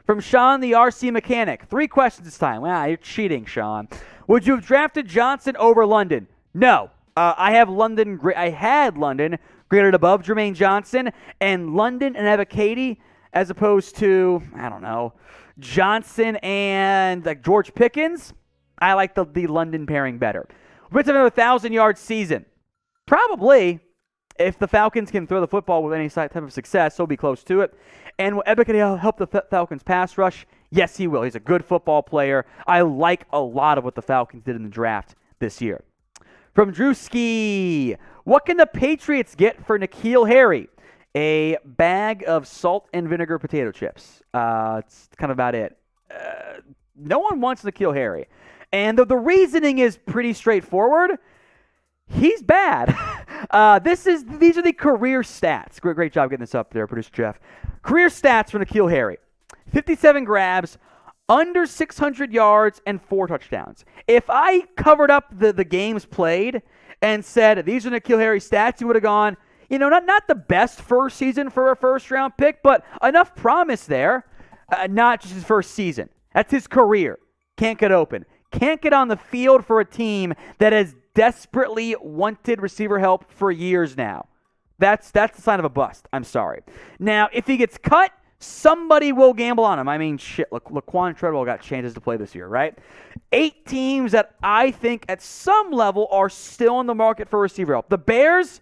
From Sean, the RC mechanic. 3 questions this time. Wow, you're cheating, Sean. Would you have drafted Johnson over London? No. I had London graded above Jermaine Johnson, and London and Ebeketie, as opposed to, I don't know, Johnson and like George Pickens. I like the London pairing better. We're going to have another 1,000-yard season. Probably, if the Falcons can throw the football with any type of success, he'll be close to it. And will Ebeketie help the Falcons pass rush? Yes, he will. He's a good football player. I like a lot of what the Falcons did in the draft this year. From Drewski, what can the Patriots get for N'Keal Harry? A bag of salt and vinegar potato chips. It's kind of about it. No one wants N'Keal Harry. And the reasoning is pretty straightforward. He's bad. These are the career stats. Great job getting this up there, producer Jeff. Career stats for N'Keal Harry. 57 grabs, under 600 yards, and 4 touchdowns. If I covered up the games played and said, these are N'Keal Harry stats, you would have gone, not the best first season for a first-round pick, but enough promise there. Not just his first season. That's his career. Can't get open. Can't get on the field for a team that has desperately wanted receiver help for years now. That's the sign of a bust. I'm sorry. Now, if he gets cut, somebody will gamble on him. I mean, shit, Laquan Treadwell got chances to play this year, right? 8 teams that I think at some level are still in the market for receiver help. The Bears,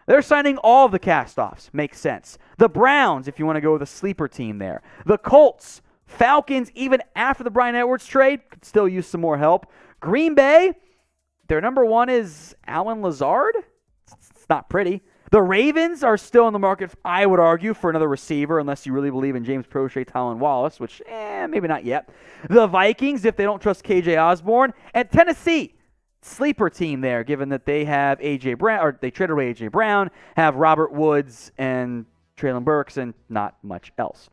they're signing all of the cast-offs. Makes sense. The Browns, if you want to go with a sleeper team there. The Colts, Falcons, even after the Bryan Edwards trade, could still use some more help. Green Bay, their number 1 is Allen Lazard. It's not pretty. The Ravens are still in the market, I would argue, for another receiver, unless you really believe in James Prochet, Tylan Wallace, which, maybe not yet. The Vikings, if they don't trust KJ Osborne. And Tennessee, sleeper team there, given that they have AJ Brown, or they traded away AJ Brown, have Robert Woods and Treylon Burks, and not much else.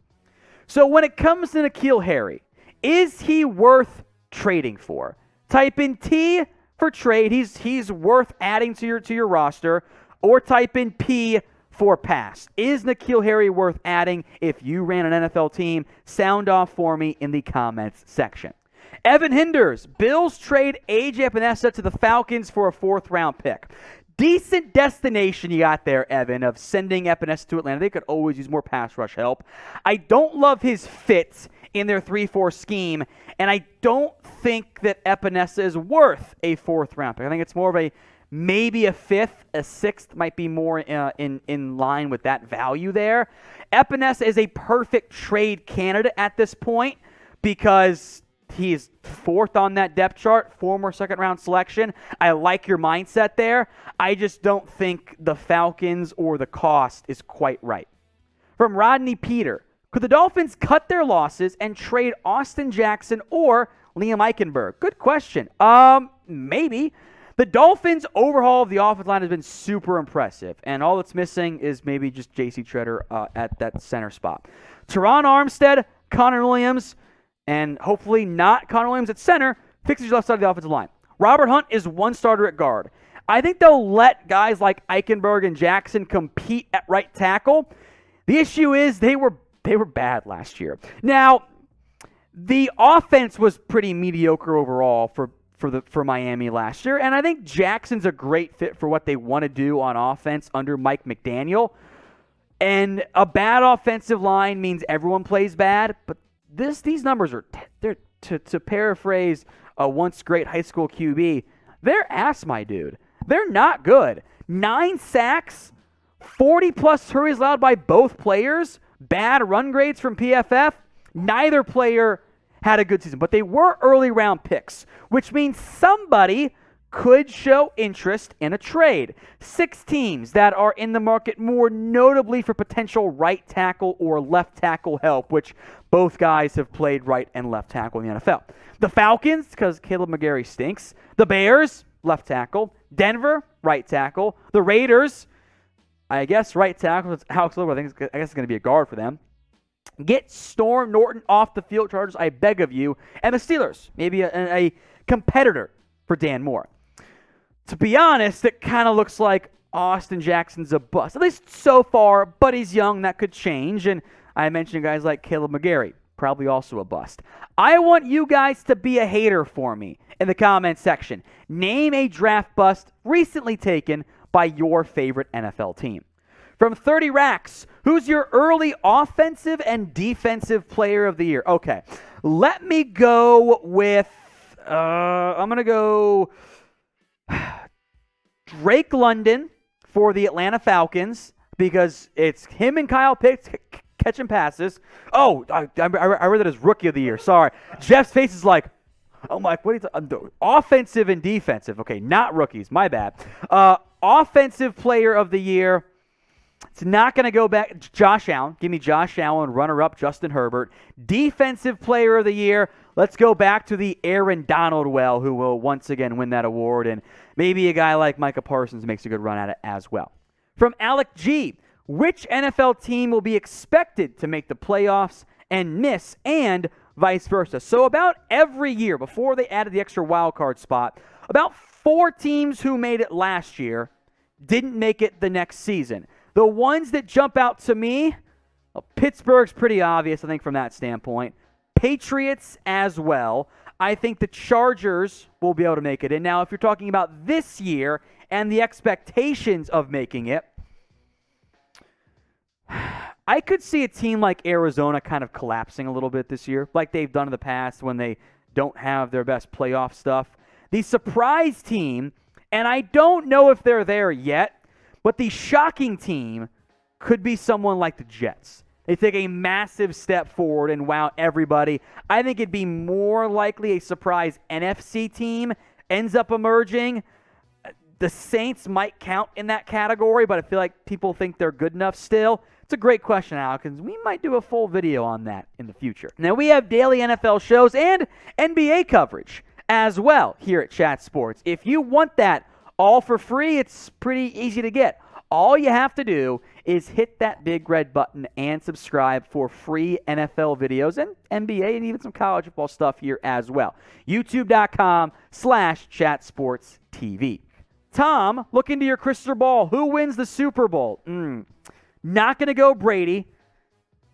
So when it comes to N'Keal Harry, is he worth trading for? Type in T for trade. He's worth adding to your roster. Or type in P for pass. Is N'Keal Harry worth adding if you ran an NFL team? Sound off for me in the comments section. Evan Hinders, Bills trade AJ Epenesa to the Falcons for a 4th-round pick. Decent destination you got there, Evan, of sending Epenesa to Atlanta. They could always use more pass rush help. I don't love his fit in their 3-4 scheme, and I don't think that Epenesa is worth a 4th-round pick. I think it's more of maybe a 5th, a 6th might be more in line with that value there. Epenesa is a perfect trade candidate at this point because he's 4th on that depth chart, former 2nd-round selection. I like your mindset there. I just don't think the Falcons or the cost is quite right. From Rodney Peter, could the Dolphins cut their losses and trade Austin Jackson or Liam Eichenberg? Good question. Maybe. The Dolphins' overhaul of the offensive line has been super impressive, and all that's missing is maybe just J.C. Treader at that center spot. Teron Armstead, Connor Williams, and hopefully not Connor Williams at center, fixes your left side of the offensive line. Robert Hunt is 1 starter at guard. I think they'll let guys like Eichenberg and Jackson compete at right tackle. The issue is they were bad last year. Now, the offense was pretty mediocre overall for Miami last year, and I think Jackson's a great fit for what they want to do on offense under Mike McDaniel. And a bad offensive line means everyone plays bad, but these numbers are to paraphrase a once great high school QB, they're ass, my dude. They're not good. 9 sacks, 40+ hurries allowed by both players, bad run grades from PFF. Neither player had a good season, but they were early round picks, which means somebody could show interest in a trade. 6 teams that are in the market more notably for potential right tackle or left tackle help, which both guys have played right and left tackle in the NFL. The Falcons, because Caleb McGarry stinks. The Bears, left tackle. Denver, right tackle. The Raiders, I guess right tackle. It's Alex Silver. I guess it's going to be a guard for them. Get Storm Norton off the field, Chargers, I beg of you. And the Steelers, maybe a competitor for Dan Moore. To be honest, it kind of looks like Austin Jackson's a bust, at least so far, but he's young. That could change. And I mentioned guys like Caleb McGarry. probably also a bust. I want you guys to be a hater for me in the comment section. Name a draft bust recently taken by your favorite NFL team. From 30 Racks, who's your early offensive and defensive player of the year? Okay, let me go with, I'm going to go Drake London for the Atlanta Falcons because it's him and Kyle Pitts catching passes. Oh, I read that as rookie of the year. Sorry. Jeff's face is like, oh my, what are you talking? Offensive and defensive. Okay, not rookies. My bad. Offensive player of the year. It's not going to go back. Josh Allen. Give me Josh Allen. Runner-up, Justin Herbert. Defensive player of the year. Let's go back to the Aaron Donald well, who will once again win that award. And maybe a guy like Micah Parsons makes a good run at it as well. From Alec G. Which NFL team will be expected to make the playoffs and miss, and vice versa? So about every year, before they added the extra wild card spot, about 4 teams who made it last year didn't make it the next season. The ones that jump out to me, well, Pittsburgh's pretty obvious, I think, from that standpoint. Patriots as well. I think the Chargers will be able to make it in. Now, if you're talking about this year and the expectations of making it, I could see a team like Arizona kind of collapsing a little bit this year, like they've done in the past when they don't have their best playoff stuff. The surprise team, and I don't know if they're there yet, but the shocking team could be someone like the Jets. They take a massive step forward and wow everybody. I think it'd be more likely a surprise NFC team ends up emerging. The Saints might count in that category, but I feel like people think they're good enough still. It's a great question, Alkins. We might do a full video on that in the future. Now, we have daily NFL shows and NBA coverage as well here at Chat Sports. If you want that all for free, it's pretty easy to get. All you have to do is hit that big red button and subscribe for free NFL videos and NBA and even some college football stuff here as well. YouTube.com/ChatSportsTV. Tom, look into your crystal ball. Who wins the Super Bowl? Not going to go Brady.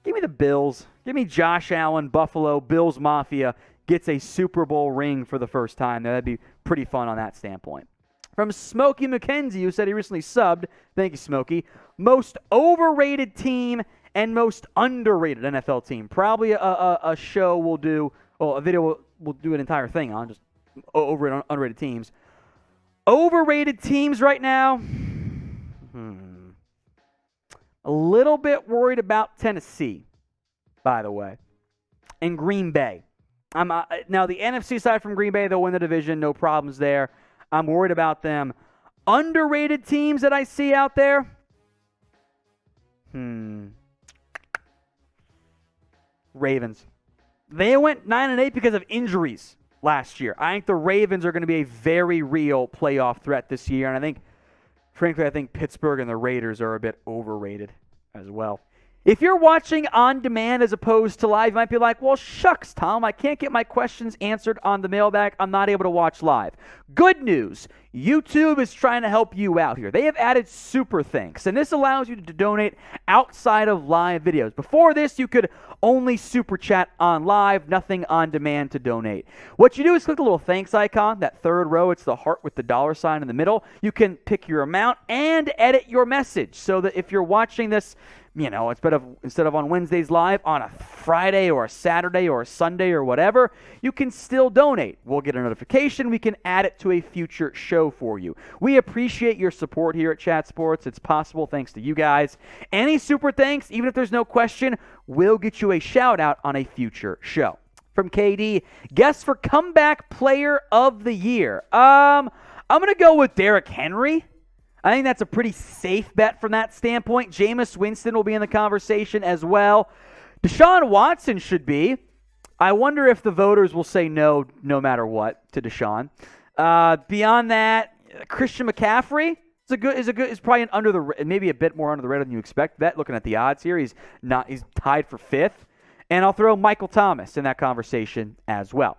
Give me the Bills. Give me Josh Allen, Buffalo, Bills Mafia gets a Super Bowl ring for the first time. That'd be pretty fun on that standpoint. From Smokey McKenzie, who said he recently subbed. Thank you, Smokey. Most overrated team and most underrated NFL team. Probably a show we'll do, or a video we'll do an entire thing on, just overrated and underrated teams. Overrated teams right now. A little bit worried about Tennessee, by the way, and Green Bay. Now, the NFC side from Green Bay, they'll win the division. No problems there. I'm worried about them. Underrated teams that I see out there? Ravens. They went 9-8 because of injuries last year. I think the Ravens are going to be a very real playoff threat this year, and I think Pittsburgh and the Raiders are a bit overrated as well. If you're watching on demand as opposed to live, you might be like, well, shucks, Tom, I can't get my questions answered on the mailbag. I'm not able to watch live. Good news. YouTube is trying to help you out here. They have added Super Thanks, and this allows you to donate outside of live videos. Before this, you could only Super Chat on live, nothing on demand to donate. What you do is click the little thanks icon, that third row. It's the heart with the dollar sign in the middle. You can pick your amount and edit your message so that if you're watching this, instead of on Wednesdays live, on a Friday or a Saturday or a Sunday or whatever, you can still donate. We'll get a notification. We can add it to a future show for you. We appreciate your support here at Chat Sports. It's possible thanks to you guys. Any super thanks, even if there's no question, we'll get you a shout out on a future show. From KD, guess for comeback player of the year. I'm going to go with Derrick Henry. I think that's a pretty safe bet from that standpoint. Jameis Winston will be in the conversation as well. Deshaun Watson should be. I wonder if the voters will say no matter what to Deshaun. Beyond that, Christian McCaffrey is probably maybe a bit more under the radar than you expect. Bet looking at the odds here, he's tied for 5th. And I'll throw Michael Thomas in that conversation as well.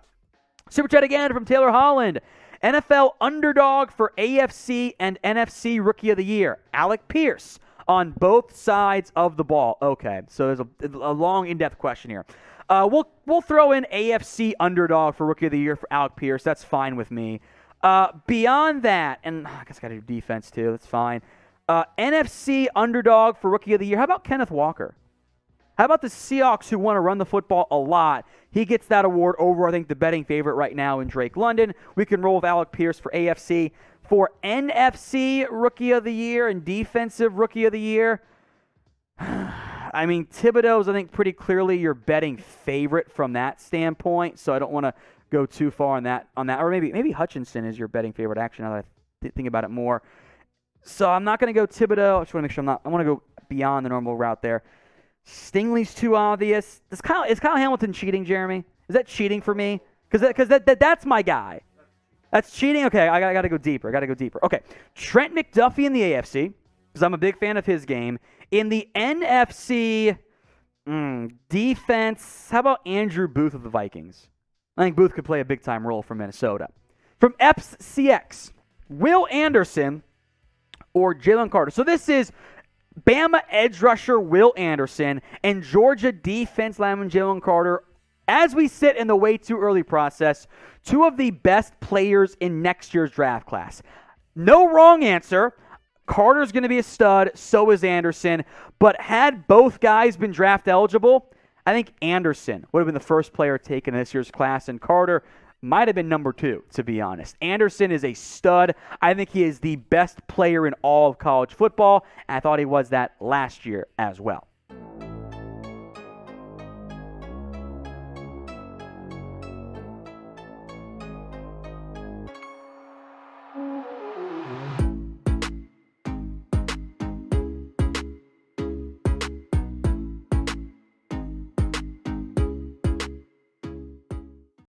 Super chat again from Taylor Holland. NFL underdog for AFC and NFC Rookie of the Year. Alec Pierce on both sides of the ball. Okay, so there's a long, in-depth question here. We'll throw in AFC underdog for Rookie of the Year for Alec Pierce. That's fine with me. Beyond that, and I guess I got to do defense too. That's fine. NFC underdog for Rookie of the Year. How about Kenneth Walker? How about the Seahawks who want to run the football a lot? He gets that award over, I think, the betting favorite right now in Drake London. We can roll with Alec Pierce for AFC. For NFC Rookie of the Year and Defensive Rookie of the Year, I mean, Thibodeau's, I think, pretty clearly your betting favorite from that standpoint, so I don't want to go too far on that. Or maybe Hutchinson is your betting favorite, actually, now that I think about it more. So I'm not going to go Thibodeau. I just want to make sure I want to go beyond the normal route there. Stingley's too obvious. Is Kyle Hamilton cheating, Jeremy? Is that cheating for me? Because that's my guy. That's cheating? Okay, I got to go deeper. Okay, Trent McDuffie in the AFC, because I'm a big fan of his game. In the NFC defense, how about Andrew Booth of the Vikings? I think Booth could play a big-time role for Minnesota. From FCX, Will Anderson or Jalen Carter. So this is Bama edge rusher Will Anderson and Georgia defense lineman Jalen Carter. As we sit in the way too early process, two of the best players in next year's draft class. No wrong answer. Carter's going to be a stud, so is Anderson. But had both guys been draft eligible, I think Anderson would have been the first player taken in this year's class, and Carter might have been number 2, to be honest. Anderson is a stud. I think he is the best player in all of college football, and I thought he was that last year as well.